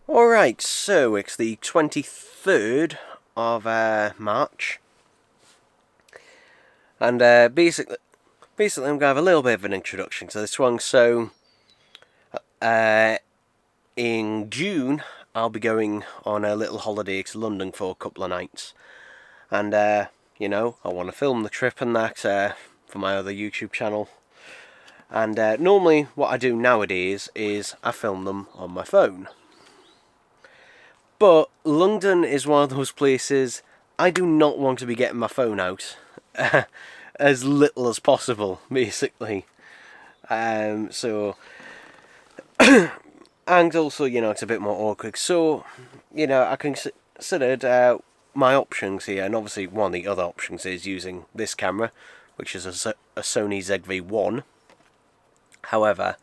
Alright, so it's the 23rd of March, and basically I'm going to have a little bit of an introduction to this one. So, in June, I'll be going on a little holiday to London for a couple of nights, and I want to film the trip and that for my other YouTube channel. And normally what I do nowadays is I film them on my phone. But London is one of those places I do not want to be getting my phone out as little as possible, basically. So, and also, it's a bit more awkward. So, I considered my options here, and obviously one of the other options is using this camera, which is a Sony ZV-1. However,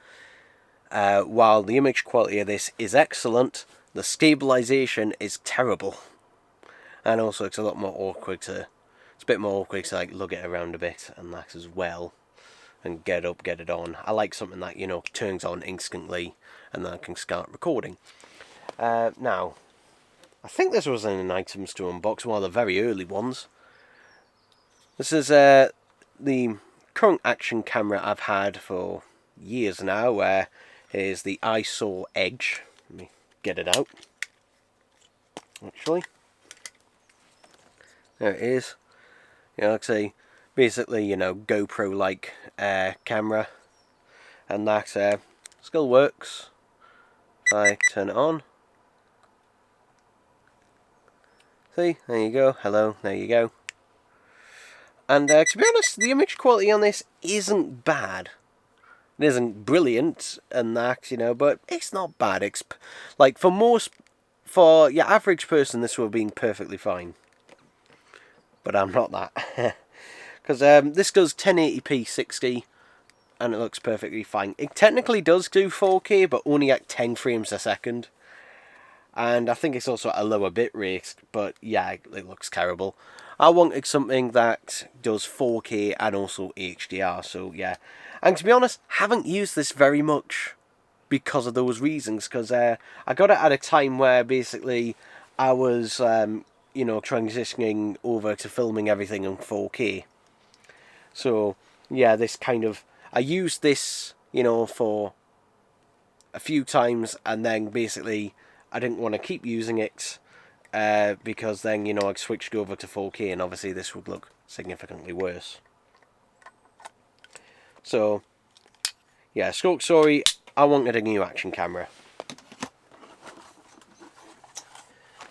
while the image quality of this is excellent, the stabilization is terrible, and also it's a lot more awkward to. It's a bit more awkward to lug it around a bit and that as well, and get it on. I like something that turns on instantly, and then I can start recording. Now, I think this was in an items to unbox, one of the very early ones. This is the current action camera I've had for years now. Is the ISO Edge. Let me get it out. Actually, there it is. Like I say, basically, GoPro-like camera, and that still works. If I turn it on, see, there you go. Hello, there you go. And to be honest, the image quality on this isn't bad. It isn't brilliant and that, but it's not bad. It's like for your average person, this would have been perfectly fine. But I'm not that. Because this does 1080p 60, and it looks perfectly fine. It technically does do 4K, but only at 10 frames a second. And I think it's also at a lower bit rate, but yeah, it looks terrible. I wanted something that does 4K and also HDR, so yeah. And to be honest, haven't used this very much because of those reasons, because I got it at a time where basically I was, transitioning over to filming everything in 4K. So, yeah, I used this, for a few times, and then basically I didn't want to keep using it, because then, I switched over to 4K, and obviously this would look significantly worse. So, yeah, short story, I wanted a new action camera.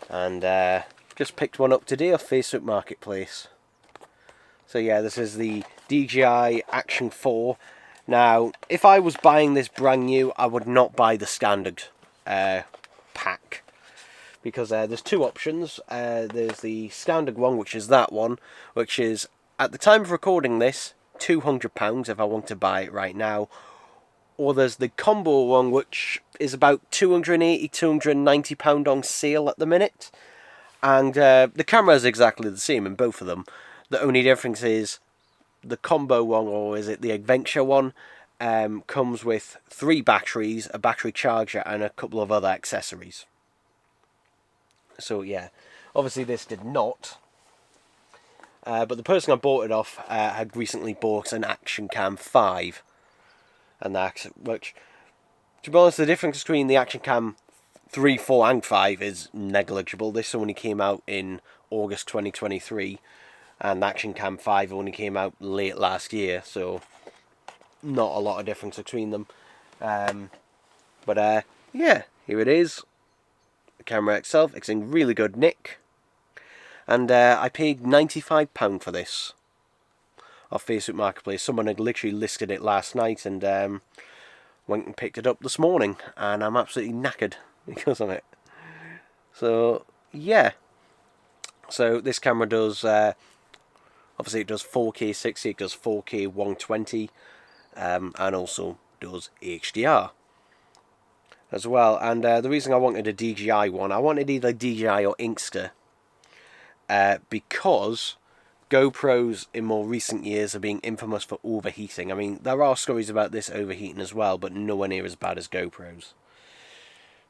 And just picked one up today off Facebook Marketplace. So yeah, this is the DJI Action 4. Now, if I was buying this brand new, I would not buy the standard pack. Because there's two options. There's the standard one, which is that one, which is, at the time of recording this, £200 if I want to buy it right now. Or there's the combo one, which is about £280, £290 on sale at the minute. And the camera is exactly the same in both of them. The only difference is the combo one, or is it the adventure one, comes with 3 batteries, a battery charger, and a couple of other accessories. So yeah, obviously this did not. But the person I bought it off had recently bought an Action Cam 5. And that, which, to be honest, the difference between the Action Cam 3, 4 and 5 is negligible. This only came out in August 2023, and Action Cam 5 only came out late last year, so not a lot of difference between them. But yeah, here it is. The camera itself, it's in really good nick. And I paid £95 for this off Facebook Marketplace. Someone had literally listed it last night, and went and picked it up this morning, and I'm absolutely knackered because of it. So yeah, so this camera does obviously it does 4K 60, it does 4K 120, and also does HDR as well. And the reason I wanted a DJI one, I wanted either DJI or Inkster, because GoPros in more recent years are being infamous for overheating. I mean, there are stories about this overheating as well, but nowhere near as bad as GoPros.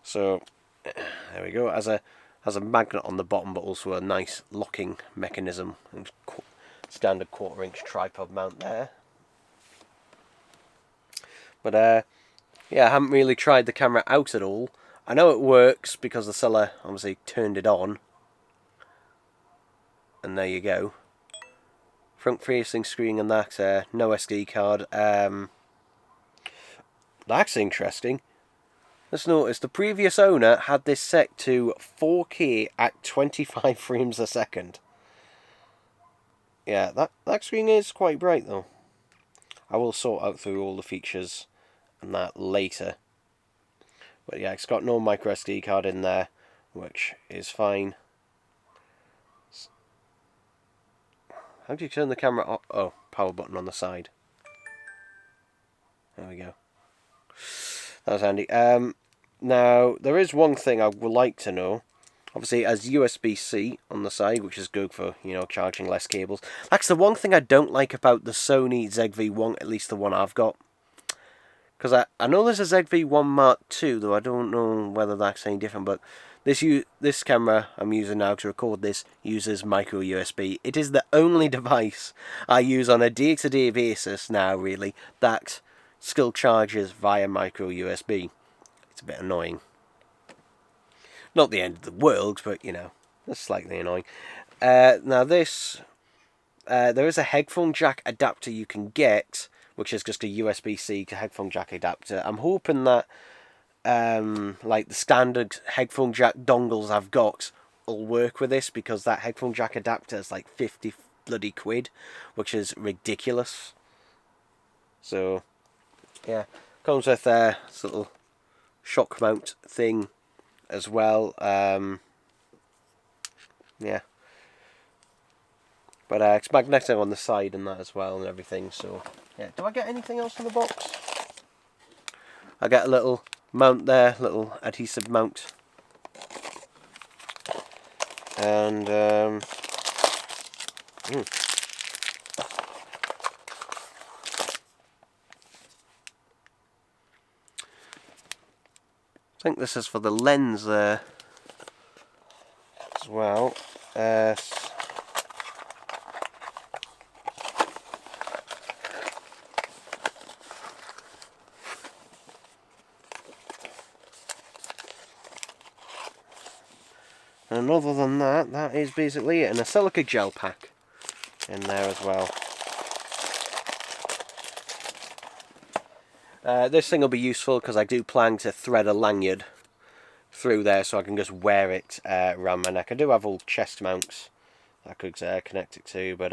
So there we go. Has a magnet on the bottom, but also a nice locking mechanism. And standard 1/4" tripod mount there. But yeah, I haven't really tried the camera out at all. I know it works because the seller obviously turned it on. And there you go. Front facing screen and that, no SD card. That's interesting. Let's notice the previous owner had this set to 4K at 25 frames a second. Yeah, that screen is quite bright though. I will sort out through all the features and that later. But yeah, it's got no micro SD card in there, which is fine. How do you turn the camera off? Oh, power button on the side. There we go. That was handy. Now, there is one thing I would like to know. Obviously, it has USB-C on the side, which is good for, you know, charging less cables. That's the one thing I don't like about the Sony ZV-1, at least the one I've got. Because I know there's a ZV-1 Mark II, though I don't know whether that's any different, but this camera I'm using now to record this uses micro USB. It is the only device I use on a day-to-day basis now, really, that still charges via micro USB. It's a bit annoying. Not the end of the world, but, you know, that's slightly annoying. Now this, there is a headphone jack adapter you can get, which is just a USB-C to headphone jack adapter. I'm hoping that, like the standard headphone jack dongles I've got will work with this, because that headphone jack adapter is like 50 bloody quid, which is ridiculous. So, yeah, comes with this little shock mount thing as well. Yeah, but it's magnetic on the side and that as well and everything. So yeah, do I get anything else in the box? I get a little mount there, little adhesive mount, and I think this is for the lens there as well. And other than that, that is basically it. And a silica gel pack in there as well. This thing will be useful because I do plan to thread a lanyard through there so I can just wear it around my neck. I do have all chest mounts I could connect it to, but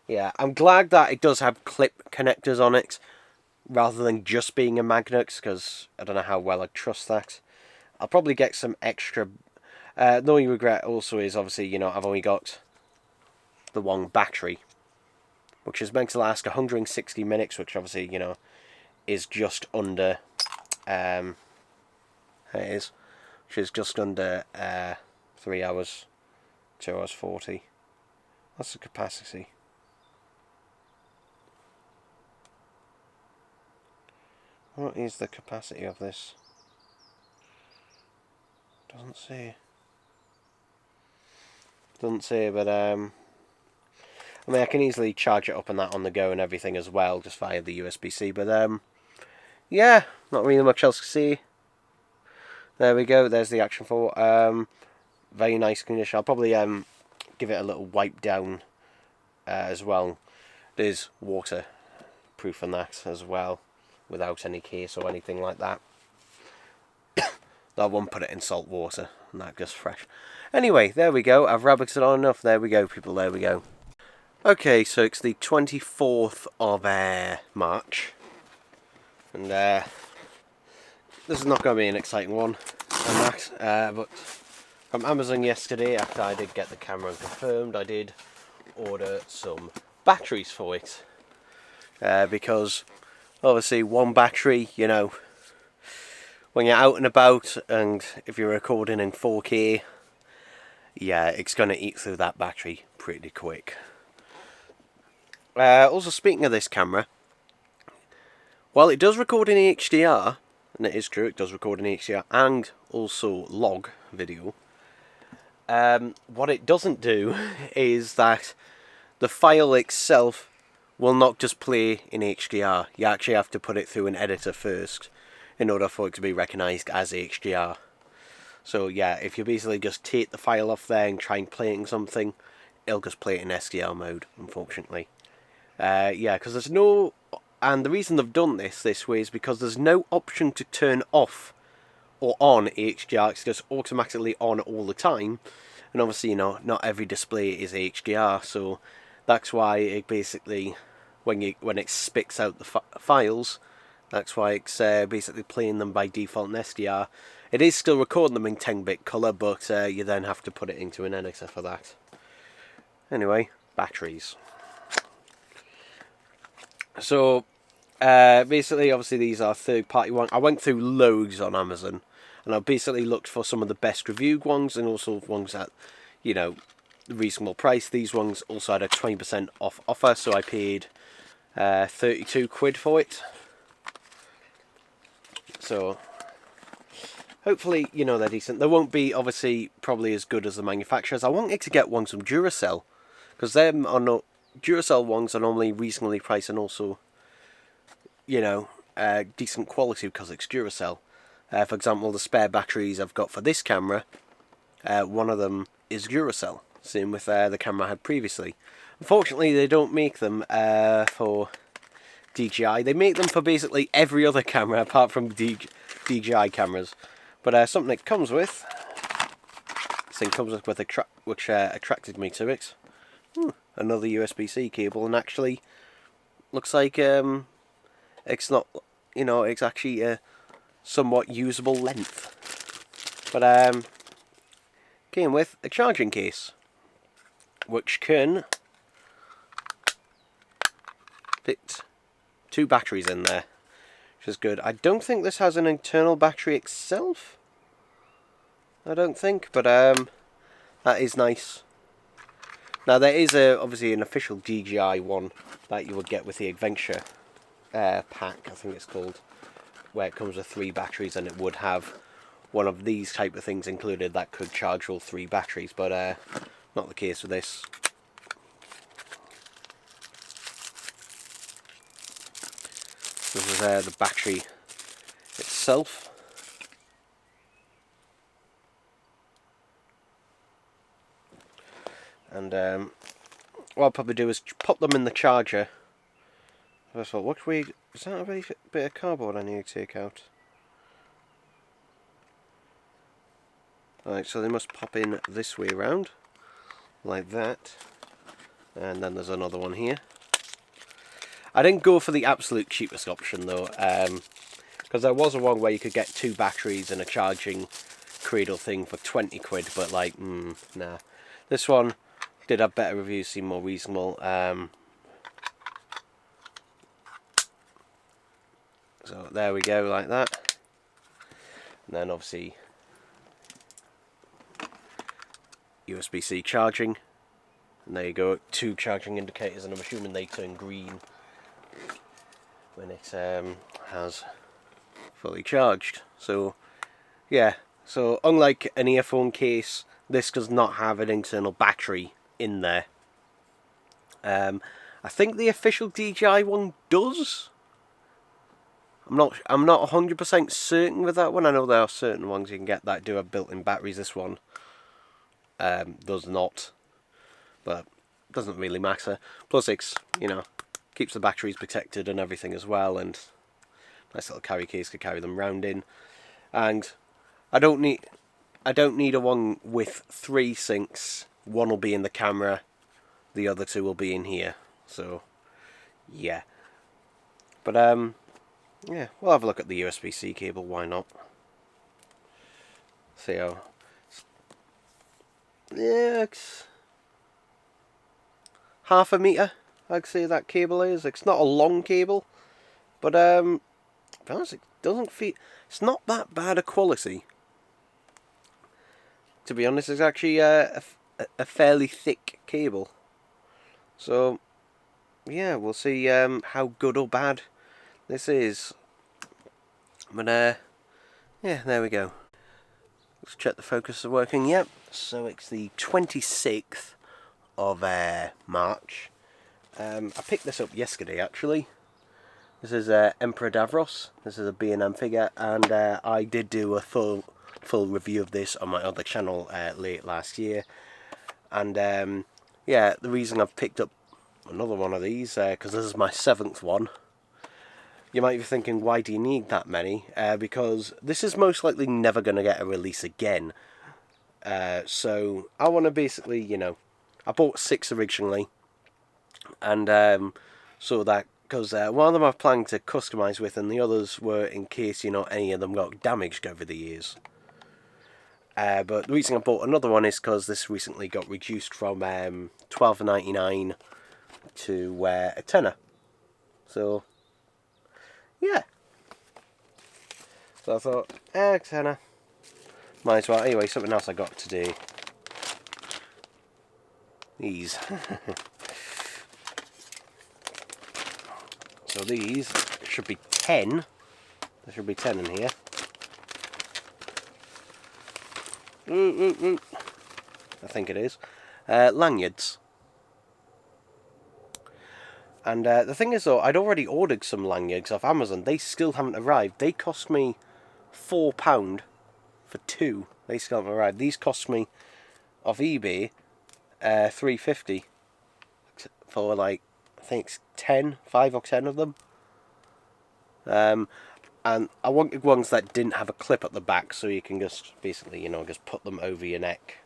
yeah, I'm glad that it does have clip connectors on it rather than just being a magnet, because I don't know how well I trust that. I'll probably get some extra. The only regret also is, obviously, you know, I've only got the one battery, which is meant to last 160 minutes, which obviously, you know, is just under. It is, which is just under 3 hours, 2 hours 40. What's the capacity? What is the capacity of this? Doesn't say. Doesn't say, but I mean, I can easily charge it up and that on the go and everything as well, just via the USB-C. But yeah, not really much else to see. There we go. There's the Action 4. Very nice condition. I'll probably give it a little wipe down as well. There's waterproof on that as well, without any case or anything like that. I won't put it in salt water, and that goes fresh. Anyway, there we go. I've rabbited on enough. There we go, people. There we go. Okay, so it's the 24th of March, and this is not going to be an exciting one, but from Amazon yesterday, after I did get the camera confirmed, I did order some batteries for it, because obviously one battery, you know, when you're out and about, and if you're recording in 4K, yeah, it's going to eat through that battery pretty quick. Also, speaking of this camera, while it does record in HDR, and it is true, it does record in HDR and also log video. What it doesn't do is that the file itself will not just play in HDR. You actually have to put it through an editor first in order for it to be recognised as HDR. So yeah, if you basically just take the file off there and try and play it in something, it'll just play it in SDR mode, unfortunately. Yeah, because there's no... And the reason they've done this way is because there's no option to turn off or on HDR. It's just automatically on all the time. And obviously, you know, not every display is HDR, so that's why it basically, when it spits out the files, that's why it's basically playing them by default in SDR. It is still recording them in 10-bit colour, but you then have to put it into an editor for that. Anyway, batteries. So, basically, obviously these are third-party ones. I went through loads on Amazon, and I basically looked for some of the best reviewed ones, and also ones at, you know, reasonable price. These ones also had a 20% off offer, so I paid 32 quid for it. So, hopefully, you know, they're decent. They won't be, obviously, probably as good as the manufacturers. I wanted to get ones from Duracell, because them are not... Duracell ones are normally reasonably priced and also, you know, decent quality because it's Duracell. For example, the spare batteries I've got for this camera, one of them is Duracell. Same with the camera I had previously. Unfortunately, they don't make them for DJI. They make them for basically every other camera apart from DJI cameras. But something it comes with, this thing comes with which attracted me to it. Another USB-C cable, and actually looks like it's not, you know, it's actually a somewhat usable length. But came with a charging case, which can fit 2 batteries in there, which is good. I don't think this has an internal battery itself. I don't think, but that is nice. Now there is obviously an official DJI one that you would get with the Adventure pack, I think it's called, where it comes with 3 batteries, and it would have one of these type of things included that could charge all 3 batteries, but not the case with this. This is the battery itself. And what I'll probably do is pop them in the charger. First of all, is that a bit of cardboard I need to take out? Alright, so they must pop in this way around, like that. And then there's another one here. I didn't go for the absolute cheapest option though, because there was a one where you could get 2 batteries and a charging cradle thing for 20 quid, but like, nah. This one did have better reviews, seemed more reasonable. So there we go, like that. And then obviously USB-C charging. And there you go, 2 charging indicators, and I'm assuming they turn green when it has fully charged. So yeah, so unlike an earphone case, this does not have an internal battery in there. I think the official DJI one does. I'm not 100% certain with that one. I know there are certain ones you can get that do have built-in batteries. This one does not, but doesn't really matter. Plus, it's, you know, keeps the batteries protected and everything as well, and nice little carry case to carry them round in. And I don't need a one with 3 syncs. One will be in the camera, the other 2 will be in here. So yeah, but yeah, we'll have a look at the USB-C cable, why not? See how... Yeah, it's half a metre, I'd say that cable is. It's not a long cable, but to be honest, it doesn't feel... It's not that bad a quality. To be honest, it's actually a fairly thick cable. So, yeah, we'll see how good or bad this is. But Yeah, there we go. Let's check the focus is working. Yep. So it's the 26th of March. I picked this up yesterday actually. This is Emperor Davros. This is a B&M figure, and I did do a full review of this on my other channel late last year. And yeah, the reason I've picked up another one of these, because this is my 7th one. You might be thinking, why do you need that many? Because this is most likely never going to get a release again. So I want to basically, you know, I bought 6 originally, and so that, because one of them I've planned to customise with, and the others were in case, you know, any of them got damaged over the years. But the reason I bought another one is because this recently got reduced from $12.99 to a tenner. So yeah. So I thought, tenner. Might as well. Anyway, something else I got today. These. So these should be 10. There should be 10 in here. I think it is. Lanyards. And the thing is though, I'd already ordered some lanyards off Amazon. They still haven't arrived. They cost me £4 for 2. They still haven't arrived. These cost me off eBay $3.50 for like, I think it's 5 or 10 of them. And I wanted ones that didn't have a clip at the back, so you can just basically, you know, just put them over your neck,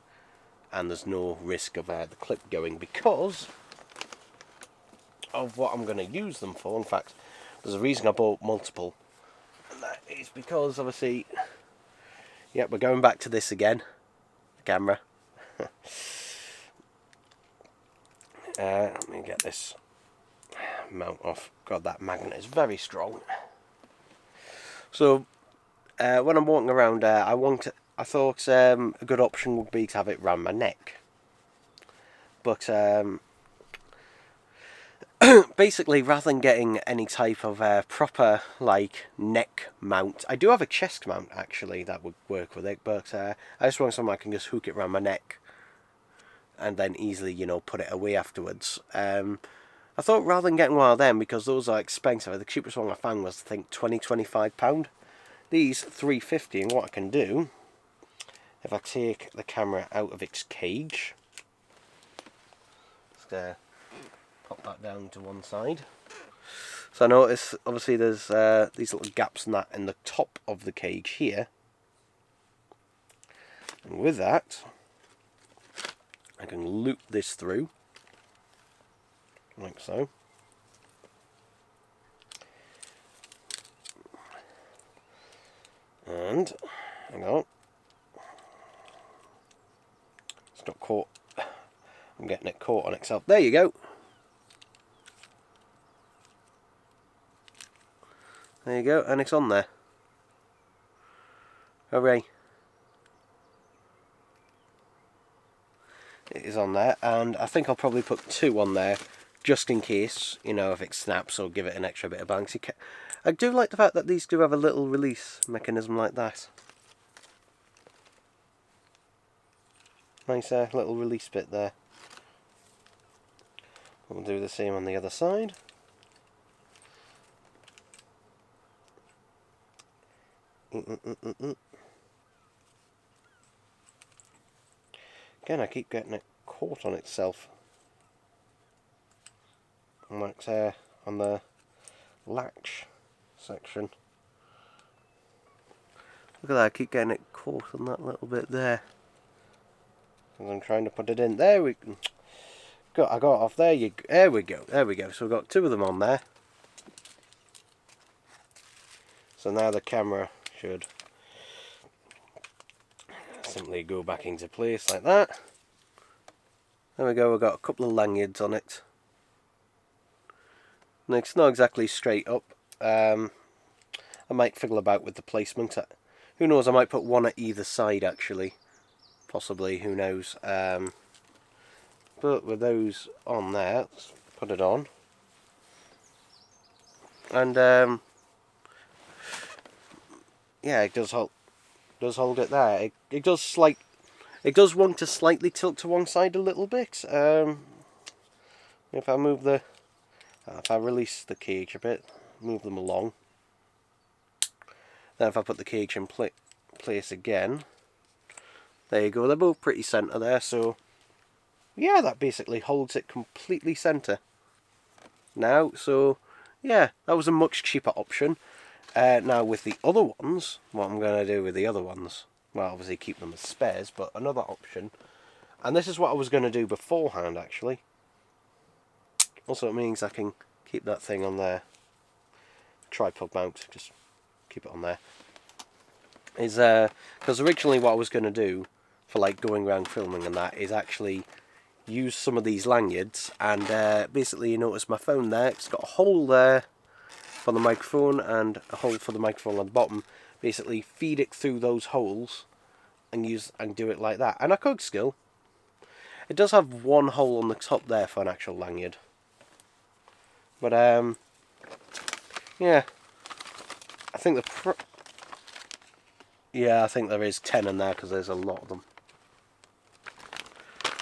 and there's no risk of the clip going, because of what I'm going to use them for. In fact, there's a reason I bought multiple, and that is because obviously, yep, we're going back to this again, the camera. Let me get this mount off. God, that magnet is very strong. So when I'm walking around, I thought a good option would be to have it round my neck. But basically, rather than getting any type of proper like neck mount, I do have a chest mount actually that would work with it. But I just want something I can just hook it around my neck, and then easily, you know, put it away afterwards. I thought rather than getting one of them, because those are expensive, the cheapest one I found was I think £25. These £3.50, and what I can do, if I take the camera out of its cage, just pop that down to one side. So I notice obviously there's these little gaps in the top of the cage here, and with that I can loop this through like so. And hang on, it's not caught. I'm getting it caught on itself. There you go. There you go, and it's on there. Hooray. It is on there, and I think I'll probably put 2 on there, just in case, you know, if it snaps, or give it an extra bit of balance. I do like the fact that these do have a little release mechanism like that. Nice little release bit there. We'll do the same on the other side. Again, I keep getting it caught on itself. And that's on the latch section. Look at that, I keep getting it caught on that little bit there. As I'm trying to put it in. There we go. I got it off there. There we go. There we go. So we've got 2 of them on there. So now the camera should simply go back into place like that. There we go, we've got a couple of lanyards on it. And it's not exactly straight up. I might fiddle about with the placement. Who knows, I might put one at either side actually. Possibly, who knows. But with those on there, let's put it on. And yeah, it does help does hold it there. It does want to slightly tilt to one side a little bit. If I move if I release the cage a bit, move them along. Then if I put the cage in place again, there you go. They're both pretty centre there. So yeah, that basically holds it completely centre now. So yeah, that was a much cheaper option. Now with the other ones, what I'm going to do with the other ones, well, obviously keep them as spares, but another option, and this is what I was going to do beforehand actually. Also it means I can keep that thing on there, tripod mount, just keep it on there. Is because originally what I was going to do for like going around filming and that is actually use some of these lanyards, and basically you notice my phone there, it's got a hole there for the microphone and a hole for the microphone on the bottom. Basically feed it through those holes and do it like that. And I could still. It does have one hole on the top there for an actual lanyard. But yeah, I think I think there is 10 in there because there's a lot of them.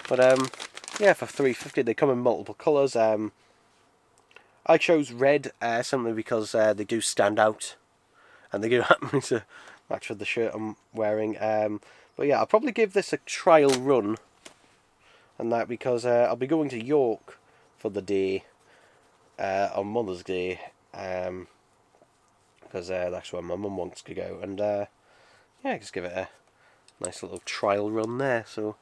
But yeah, for $3.50 they come in multiple colours. I chose red simply because they do stand out, and they do happen to match with the shirt I'm wearing. But yeah, I'll probably give this a trial run, and that because I'll be going to York for the day on Mother's Day, because that's where my mum wants to go, and yeah, just give it a nice little trial run there. So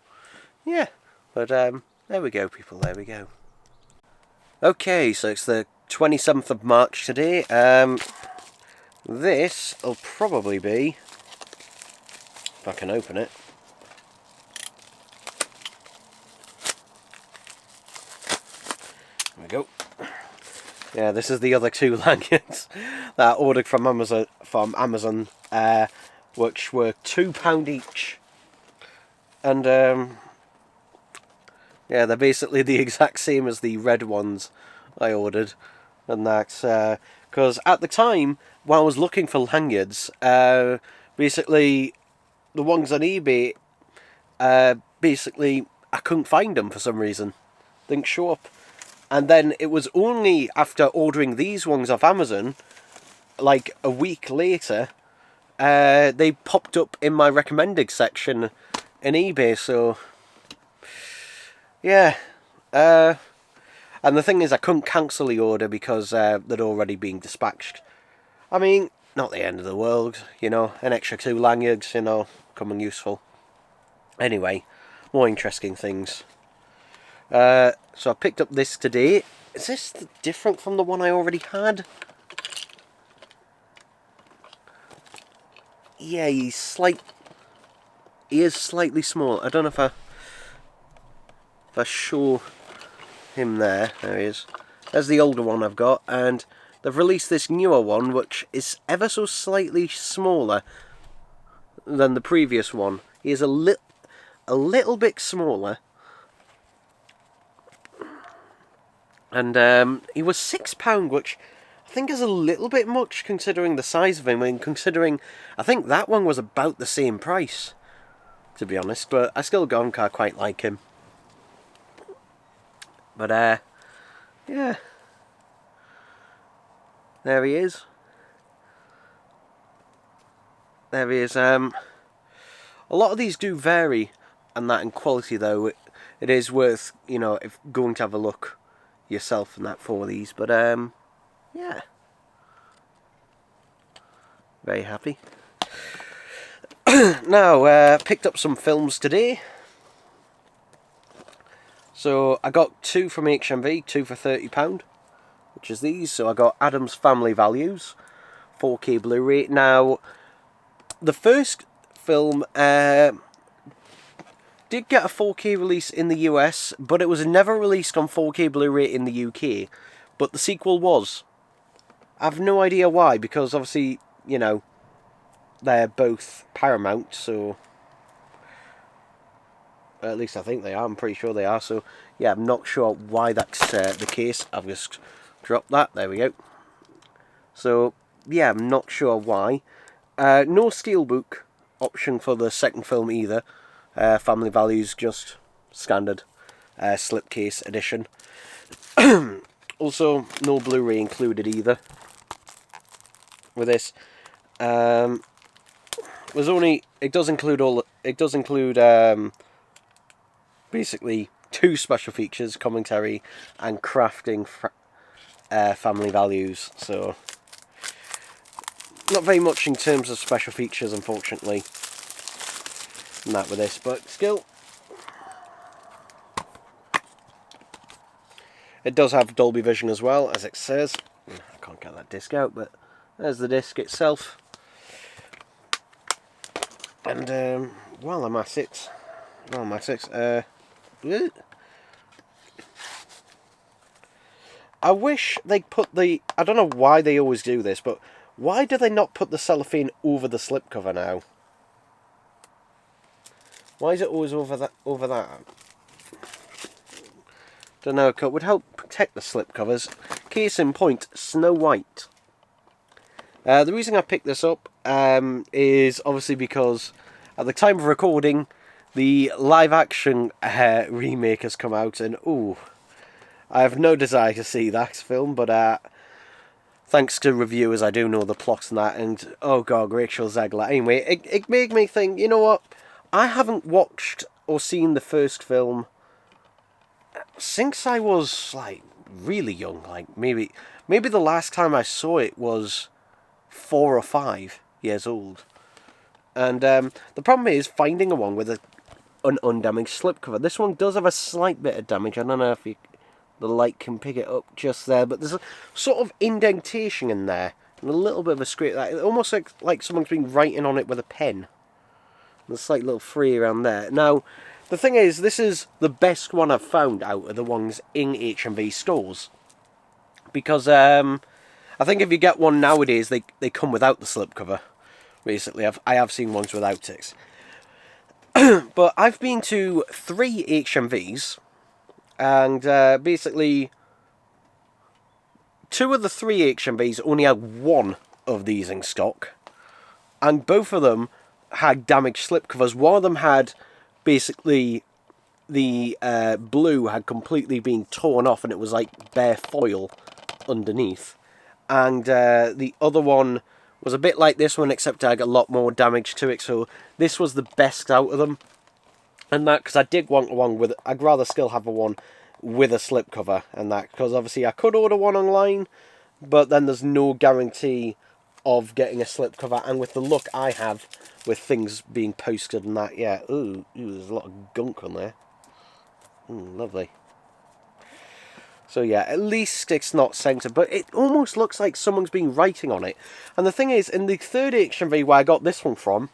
yeah, but there we go, people. There we go. Okay, so it's the 27th of March today. This will probably be, if I can open it. There we go. Yeah, this is the other two lanyards that I ordered from Amazon, which were £2 each. And yeah, they're basically the exact same as the red ones I ordered, and that's because at the time when I was looking for lanyards, basically the ones on eBay, basically I couldn't find them for some reason. Didn't show up, and then it was only after ordering these ones off Amazon, like a week later, they popped up in my recommended section in eBay. So yeah, and the thing is I couldn't cancel the order because they'd already been dispatched. I mean, not the end of the world, you know, an extra 2 lanyards, you know, coming useful. Anyway, more interesting things. So I picked up this today. Is this different from the one I already had? Yeah, he is slightly small. I don't know if I show him there. There he is. There's the older one I've got, and they've released this newer one which is ever so slightly smaller than the previous one. He is a little bit smaller, and he was £6, which I think is a little bit much considering the size of him, and considering I think that one was about the same price, to be honest. But I still quite like him. But yeah, there he is. There he is. A lot of these do vary, and that in quality though. It is worth, you know, if going to have a look yourself and that for these. But yeah, very happy. Now picked up some films today. So I got 2 from HMV, 2 for £30, which is these. So I got Addams Family Values, 4K Blu-ray. Now, the first film did get a 4K release in the US, but it was never released on 4K Blu-ray in the UK. But the sequel was. I have no idea why, because obviously, you know, they're both Paramount, so at least I think they are. I'm pretty sure they are. So yeah, I'm not sure why that's the case. I've just dropped that. There we go. So yeah, I'm not sure why. No steelbook option for the second film either. Family Values, just standard slipcase edition. Also, no Blu-ray included either with this. It does include basically 2 special features, commentary and crafting family values. So not very much in terms of special features, unfortunately, and that with this, but still, it does have Dolby Vision as well, as it says. I can't get that disc out, but there's the disc itself. And while I'm at it, I wish they put the, I don't know why they always do this, but why do they not put the cellophane over the slipcover now? Why is it always over that? Don't know, it would help protect the slipcovers. Case in point, Snow White. The reason I picked this up is obviously because at the time of recording, the live-action remake has come out, and ooh, I have no desire to see that film, but thanks to reviewers, I do know the plots and that, and oh god, Rachel Zegler. Anyway, it made me think, you know what, I haven't watched or seen the first film since I was, like, really young. Like, maybe the last time I saw it was 4 or 5 years old. And the problem is finding a one with an undamaged slipcover. This one does have a slight bit of damage. I don't know if the light can pick it up just there, but there's a sort of indentation in there and a little bit of a scrape. Almost like someone's been writing on it with a pen. There's a slight little fray around there. Now, the thing is, this is the best one I've found out of the ones in HMV stores. Because I think if you get one nowadays, they come without the slipcover. Basically, I have seen ones without it. But I've been to 3 HMVs, and basically 2 of the 3 HMVs only had 1 of these in stock, and both of them had damaged slipcovers. One of them had basically the blue had completely been torn off, and it was like bare foil underneath. And the other one was a bit like this one, except I got a lot more damage to it. So this was the best out of them. And that, because I did want one with, I'd rather still have a one with a slipcover, and that, because obviously I could order one online, but then there's no guarantee of getting a slipcover. And with the look I have with things being posted and that, yeah, ooh, there's a lot of gunk on there. Ooh, lovely. So yeah, at least it's not centered, but it almost looks like someone's been writing on it. And the thing is, in the third HMV where I got this one from,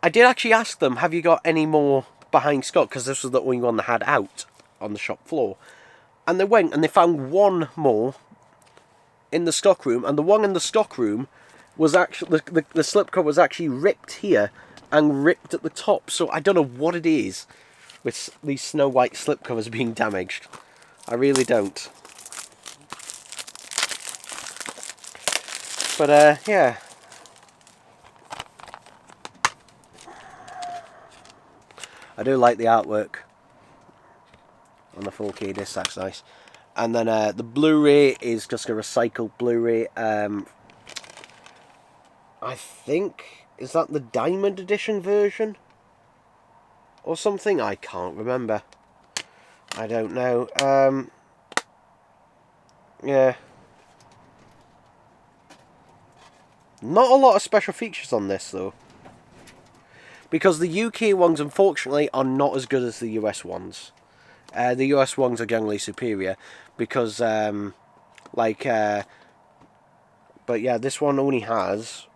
I did actually ask them, have you got any more behind stock? Because this was the only one they had out on the shop floor. And they went and they found 1 more in the stock room, and the one in the stock room was actually, the slipcover was actually ripped here and ripped at the top. So I don't know what it is with these Snow White slipcovers being damaged. I really don't. But yeah. I do like the artwork on the 4K disc, that's nice. And then the Blu-ray is just a recycled Blu-ray. I think, is that the Diamond Edition version? Or something? I can't remember. I don't know. Yeah. Not a lot of special features on this, though. Because the UK ones, unfortunately, are not as good as the US ones. The US ones are generally superior. Because, but yeah, this one only has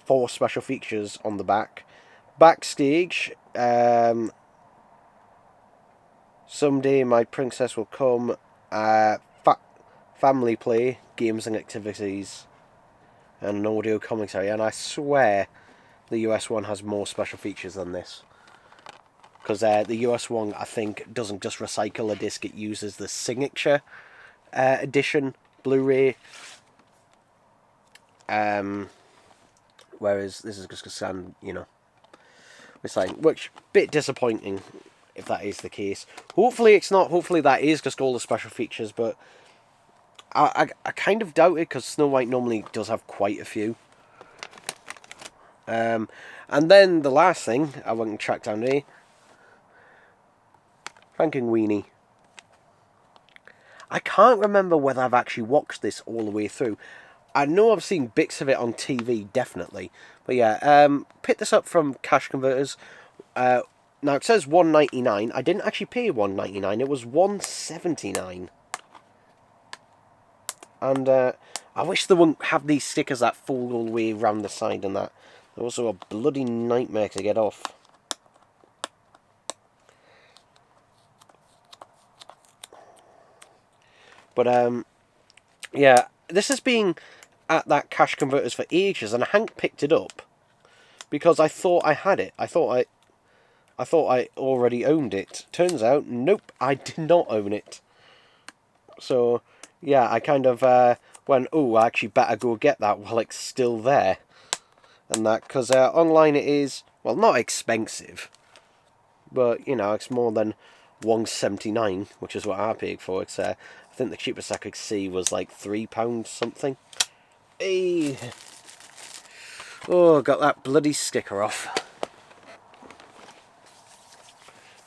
4 special features on the back. Backstage, Someday My Princess Will Come, family play, games and activities, and an audio commentary. And I swear the US one has more special features than this. Because the US one, I think, doesn't just recycle a disc, it uses the signature edition Blu-ray. whereas this is just going to stand, you know, recycling, which bit disappointing if that is the case. Hopefully it's not. Hopefully that is just all the special features, but I kind of doubt it because Snow White normally does have quite a few. And then the last thing I want to track down here, Frankenweenie. I can't remember whether I've actually watched this all the way through. I know I've seen bits of it on TV, definitely. But yeah, picked this up from Cash Converters. Now it says $1.99. I didn't actually pay $1.99. It was $1.79. And I wish they wouldn't have these stickers that fold all the way around the side and that. They're also a bloody nightmare to get off. But yeah, this has been at that Cash Converters for ages, and I hadn't picked it up because I thought I had it. I thought I already owned it. Turns out, nope, I did not own it. So yeah, I kind of went, oh, I actually better go get that while it's still there, and that because online it is, well, not expensive, but you know, it's more than $1.79, which is what I paid for. It's I think the cheapest I could see was like £3 something. Hey. Oh, got that bloody sticker off.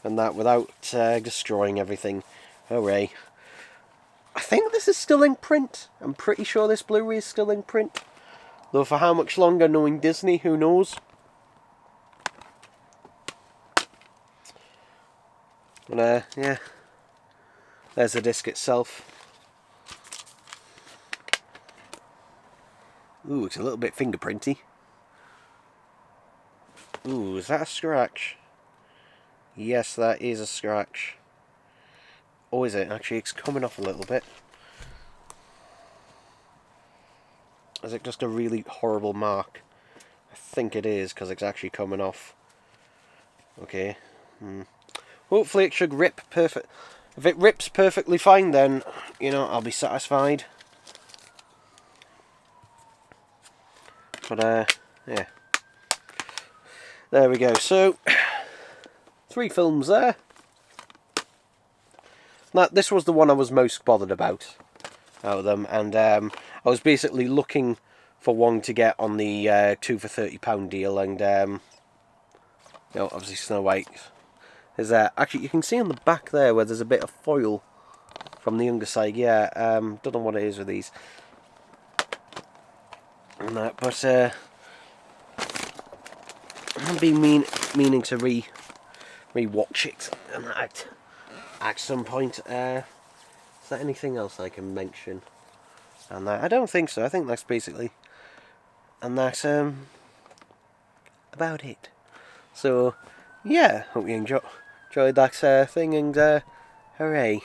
And that without destroying everything. Hooray. I think this is still in print. I'm pretty sure this Blu-ray is still in print. Though for how much longer, knowing Disney, who knows? But yeah. There's the disc itself. Ooh, it's a little bit fingerprinty. Ooh, is that a scratch? Yes, that is a scratch. Or is it? Actually, it's coming off a little bit. Is it just a really horrible mark? I think it is, because it's actually coming off. Okay. Hopefully it should rip perfect. If it rips perfectly fine, then, you know, I'll be satisfied. But, yeah. There we go. So, 3 films there. Now, this was the one I was most bothered about out of them. And I was basically looking for one to get on the 2 for £30 deal. And, you know, obviously Snow White. There's actually, you can see on the back there where there's a bit of foil from the younger side. Yeah, don't know what it is with these. And that, but I've been meaning to re-watch it and at some point. Is there anything else I can mention? And that, I don't think so. I think that's basically, and that's about it. So yeah, hope you enjoyed that thing, and hooray.